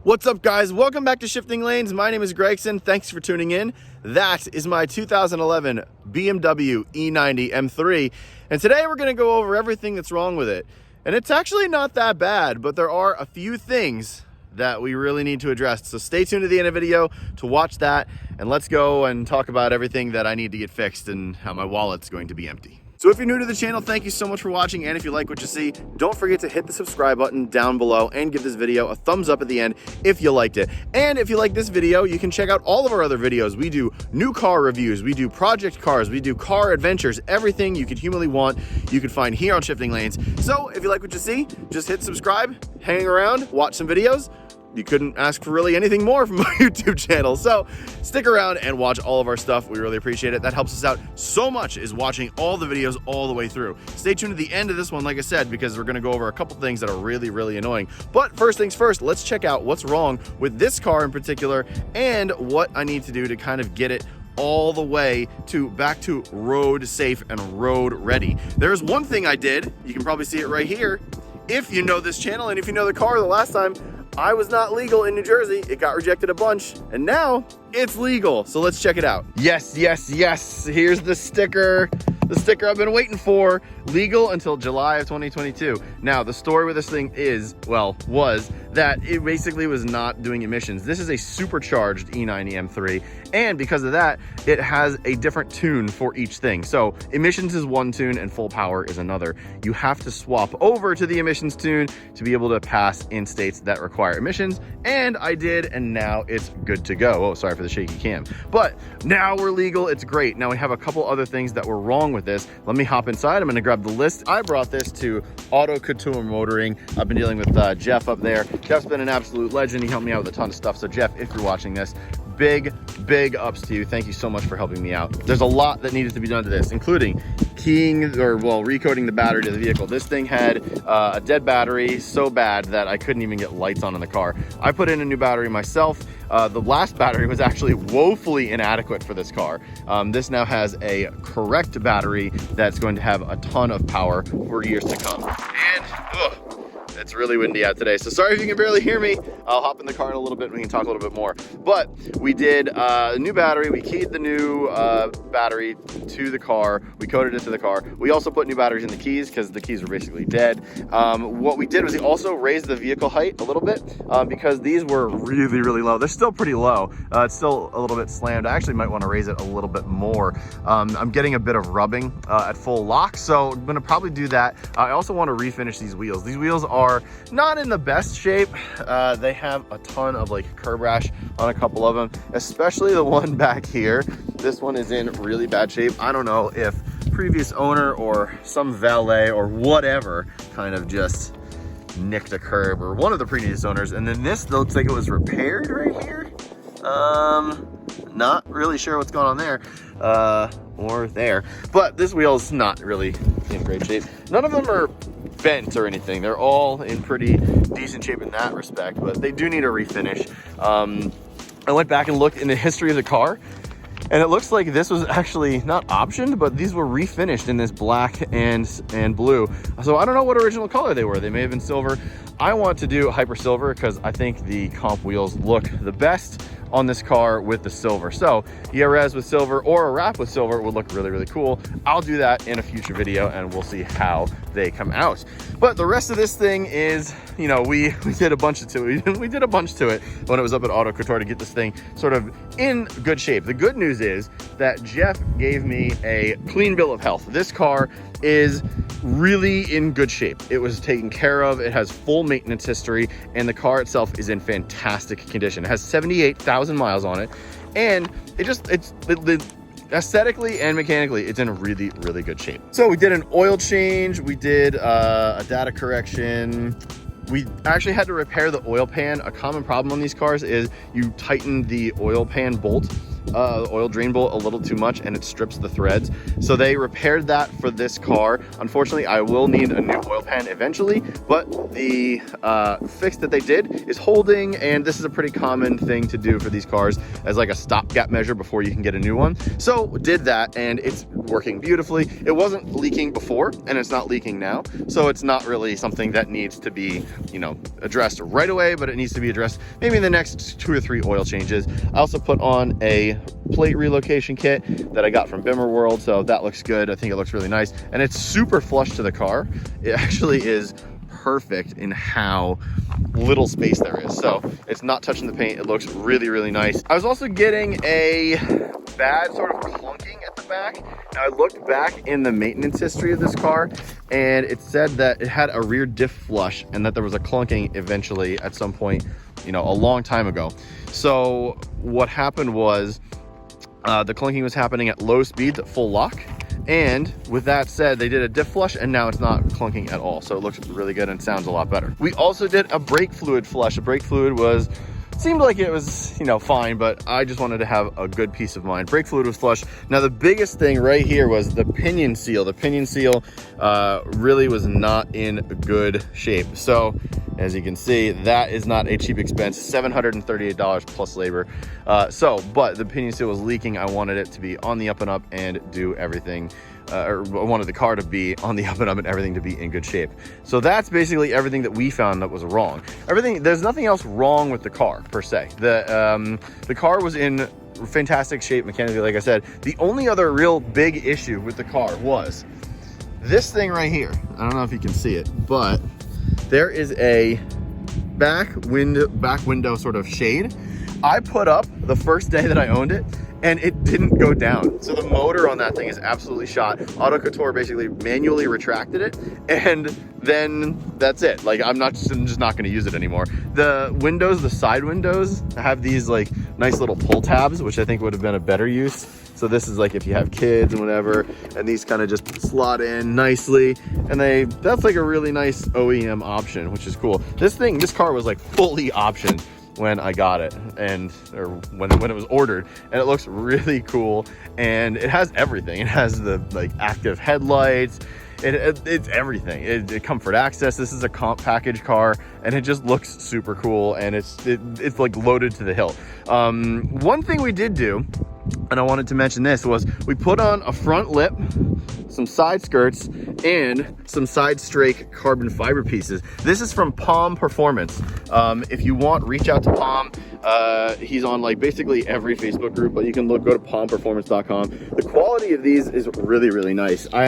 What's up, guys? Welcome back to Shifting Lanes. My name is Gregson. Thanks for tuning in. That is my 2011 BMW E90 M3. And today we're going to go over everything that's wrong with it. And it's actually not that bad, but there are a few things that we really need to address. So stay tuned to the end of the video to watch that. And let's go and talk about everything that I need to get fixed and how my wallet's going to be empty. So if you're new to the channel, thank you so much for watching, and if you like what you see, don't forget to hit the subscribe button down below and give this video a thumbs up at the end if you liked it. And if you like this video, you can check out all of our other videos. We do new car reviews, we do project cars, we do car adventures, everything you could humanly want, you can find here on Shifting Lanes. So if you like what you see, just hit subscribe, hang around, watch some videos. You couldn't ask for really anything more from our YouTube channel. So stick around and watch all of our stuff. We really appreciate it. That helps us out so much, is watching all the videos all the way through. Stay tuned to the end of this one, like I said, because we're gonna go over a couple things that are really, really annoying. But first things first, let's check out what's wrong with this car in particular and what I need to do to kind of get it all the way to back to road safe and road ready. There's one thing I did. You can probably see it right here. If you know this channel and if you know the car, the last time I was not legal in New Jersey. It got rejected a bunch, and now it's legal. So let's check it out. Yes. Here's the sticker. The sticker I've been waiting for. Legal until July of 2022. Now, the story with this thing was that it basically was not doing emissions. This is a supercharged E90 M3, and because of that, it has a different tune for each thing. So emissions is one tune and full power is another. You have to swap over to the emissions tune to be able to pass in states that require emissions, and I did, and now it's good to go. Oh, sorry for the shaky cam. But now we're legal, it's great. Now we have a couple other things that were wrong with this. Let me hop inside, I'm gonna grab the list. I brought this to Auto Couture Motoring. I've been dealing with Jeff up there. Jeff's been an absolute legend. He helped me out with a ton of stuff. So Jeff, if you're watching this, big ups to you. Thank you so much for helping me out. There's a lot that needed to be done to this, including recoding the battery to the vehicle. This thing had a dead battery so bad that I couldn't even get lights on in the car. I put in a new battery myself. The last battery was actually woefully inadequate for this car. This now has a correct battery that's going to have a ton of power for years to come. And it's really windy out today, so sorry if you can barely hear me. I'll hop in the car in a little bit and we can talk a little bit more. But we did a new battery. We keyed the new battery to the car. We coded it to the car. We also put new batteries in the keys because the keys were basically dead. What we did was we also raised the vehicle height a little bit because these were really, really low. They're still pretty low. It's still a little bit slammed. I actually might want to raise it a little bit more. I'm getting a bit of rubbing at full lock, so I'm gonna probably do that. I also want to refinish these wheels. These wheels are not in the best shape. They have a ton of like curb rash on a couple of them, especially the one back here. This one is in really bad shape. I don't know if previous owner or some valet or whatever kind of just nicked a curb, or one of the previous owners. And then this looks like it was repaired right here. Not really sure what's going on there or there, but this wheel's not really in great shape. None of them are bent or anything. They're all in pretty decent shape in that respect, but they do need a refinish. I went back and looked in the history of the car, and it looks like this was actually not optioned, but these were refinished in this black and blue. So I don't know what original color they were. They may have been silver. I want to do hyper silver because I think the comp wheels look the best on this car with the silver. So ERS with silver or a wrap with silver would look really, really cool. I'll do that in a future video and we'll see how they come out. But the rest of this thing is, you know, we did a bunch to it. We did a bunch to it when it was up at Auto Couture to get this thing sort of in good shape. The good news is that Jeff gave me a clean bill of health. This car is really in good shape. It was taken care of. It has full maintenance history, and the car itself is in fantastic condition. It has 78,000 miles on it, and it's aesthetically and mechanically, it's in really, really good shape. So we did an oil change. We did a data correction. We actually had to repair the oil pan. A common problem on these cars is you tighten the oil pan bolt the oil drain bolt a little too much and it strips the threads. So they repaired that for this car. Unfortunately, I will need a new oil pan eventually, but the fix that they did is holding, and this is a pretty common thing to do for these cars as like a stopgap measure before you can get a new one. So did that, and it's working beautifully. It wasn't leaking before, and it's not leaking now. So it's not really something that needs to be, you know, addressed right away, but it needs to be addressed maybe in the next 2 or 3 oil changes. I also put on a plate relocation kit that I got from Bimmer World, so that looks good. I think it looks really nice, and it's super flush to the car. It actually is perfect in how little space there is, so it's not touching the paint. It looks really, really nice. I was also getting a bad sort of clunking at the back. Now, I looked back in the maintenance history of this car, and it said that it had a rear diff flush and that there was a clunking eventually at some point, you know, a long time ago. So what happened was the clunking was happening at low speeds at full lock. And with that said, they did a diff flush, and now it's not clunking at all. So it looks really good and sounds a lot better. We also did a brake fluid flush. The brake fluid seemed like it was, you know, fine, but I just wanted to have a good peace of mind. Brake fluid was flush. Now, the biggest thing right here was the pinion seal. The pinion seal really was not in good shape. So as you can see, that is not a cheap expense, $738 plus labor. But the pinion seal was leaking. I wanted it to be on the up and up and do everything, or I wanted the car to be on the up and up and everything to be in good shape. So that's basically everything that we found that was wrong. There's nothing else wrong with the car per se. The car was in fantastic shape mechanically, like I said. The only other real big issue with the car was this thing right here. I don't know if you can see it, but there is a back window sort of shade. I put up the first day that I owned it, and it didn't go down. So the motor on that thing is absolutely shot. Auto Couture basically manually retracted it, and then that's it. Like, I'm just not gonna use it anymore. The windows, the side windows, have these like nice little pull tabs, which I think would have been a better use. So this is like if you have kids and whatever, and these kind of just slot in nicely, and that's like a really nice OEM option, which is cool. This car was like fully optioned when I got it, or when it was ordered, and it looks really cool, and it has everything. It has the like active headlights, it's everything. It comfort access. This is a comp package car, and it just looks super cool, and it's like loaded to the hilt. One thing we did do, and I wanted to mention this, was we put on a front lip, some side skirts, and some side strake carbon fiber pieces. This is from Palm Performance. If you want, reach out to Palm. He's on like basically every Facebook group, but you can go to palmperformance.com. The quality of these is really, really nice. I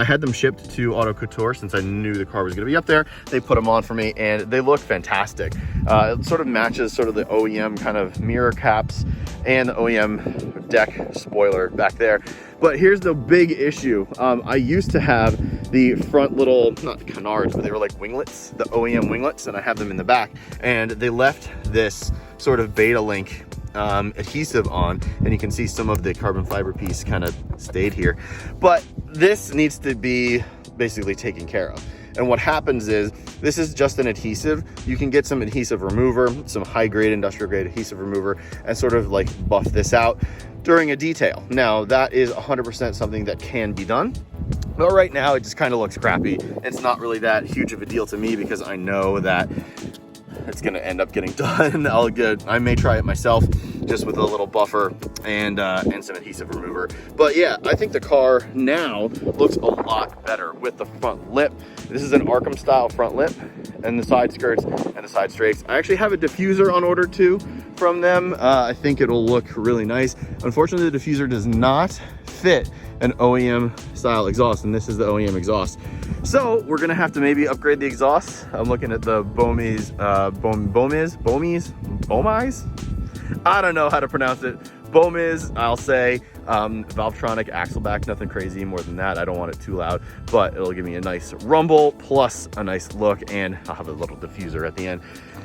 had them shipped to Auto Couture since I knew the car was gonna be up there. They put them on for me, and they look fantastic. It sort of matches sort of the OEM kind of mirror caps and the OEM deck spoiler back there. But here's the big issue. I used to have the front little, not canards, but they were like winglets, the OEM winglets, and I have them in the back. And they left this sort of Beta Link adhesive on, and you can see some of the carbon fiber piece kind of stayed here. But this needs to be basically taken care of. And what happens is, this is just an adhesive. You can get some adhesive remover, some high grade industrial grade adhesive remover, and sort of like buff this out during a detail. Now, that is 100% something that can be done. But right now, it just kind of looks crappy. It's not really that huge of a deal to me because I know that it's gonna end up getting done. I may try it myself, just with a little buffer and some adhesive remover. But yeah, I think the car now looks a lot better with the front lip. This is an Arkham style front lip, and the side skirts and the side strakes. I actually have a diffuser on order too from them. I think it'll look really nice. Unfortunately, the diffuser does not fit an OEM style exhaust, and this is the OEM exhaust. So we're gonna have to maybe upgrade the exhaust. I'm looking at the Bomis. I don't know how to pronounce it. Bomis, I'll say. Valvetronic axle back, nothing crazy more than that. I don't want it too loud, but it'll give me a nice rumble plus a nice look, and I'll have a little diffuser at the end.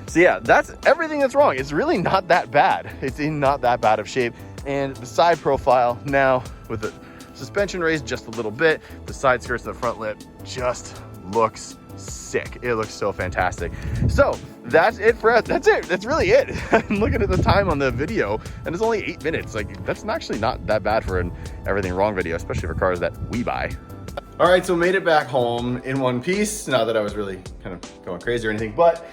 So yeah, that's everything that's wrong. It's really not that bad. It's in not that bad of shape. And the side profile now, with the suspension raised just a little bit, the side skirts and the front lip just looks sick. It looks so fantastic. So that's it for us. That's it. That's really it. I'm looking at the time on the video and it's only 8 minutes. Like, that's actually not that bad for an everything wrong video, especially for cars that we buy. All right, so made it back home in one piece. Not that I was really kind of going crazy or anything, but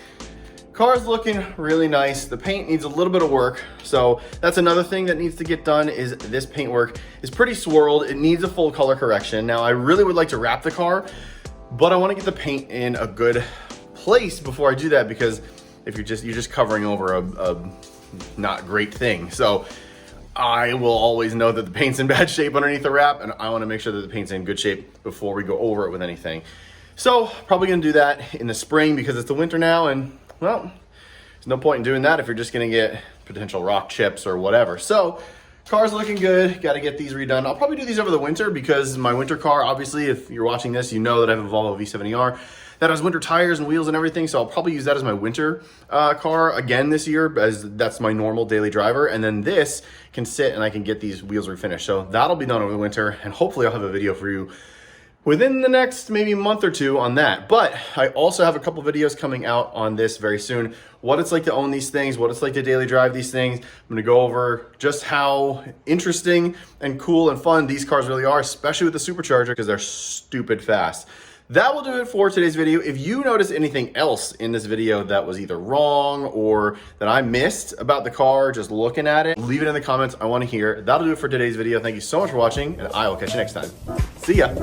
car's looking really nice. The paint needs a little bit of work. So that's another thing that needs to get done, is this paint work is pretty swirled. It needs a full color correction. Now, I really would like to wrap the car, but I want to get the paint in a good place before I do that, because if you're just covering over a not great thing. So I will always know that the paint's in bad shape underneath the wrap, and I want to make sure that the paint's in good shape before we go over it with anything. So probably gonna do that in the spring, because it's the winter now, and well, there's no point in doing that if you're just gonna get potential rock chips or whatever. So car's looking good. Got to get these redone. I'll probably do these over the winter, because my winter car, obviously, if you're watching this, you know that I have a Volvo V70R that has winter tires and wheels and everything. So I'll probably use that as my winter car again this year, as that's my normal daily driver. And then this can sit and I can get these wheels refinished. So that'll be done over the winter, and hopefully I'll have a video for you within the next maybe month or two on that. But I also have a couple videos coming out on this very soon. What it's like to own these things, what it's like to daily drive these things. I'm gonna go over just how interesting and cool and fun these cars really are, especially with the Supercharger, because they're stupid fast. That will do it for today's video. If you notice anything else in this video that was either wrong or that I missed about the car, just looking at it, leave it in the comments. I wanna hear. That'll do it for today's video. Thank you so much for watching, and I will catch you next time. See ya.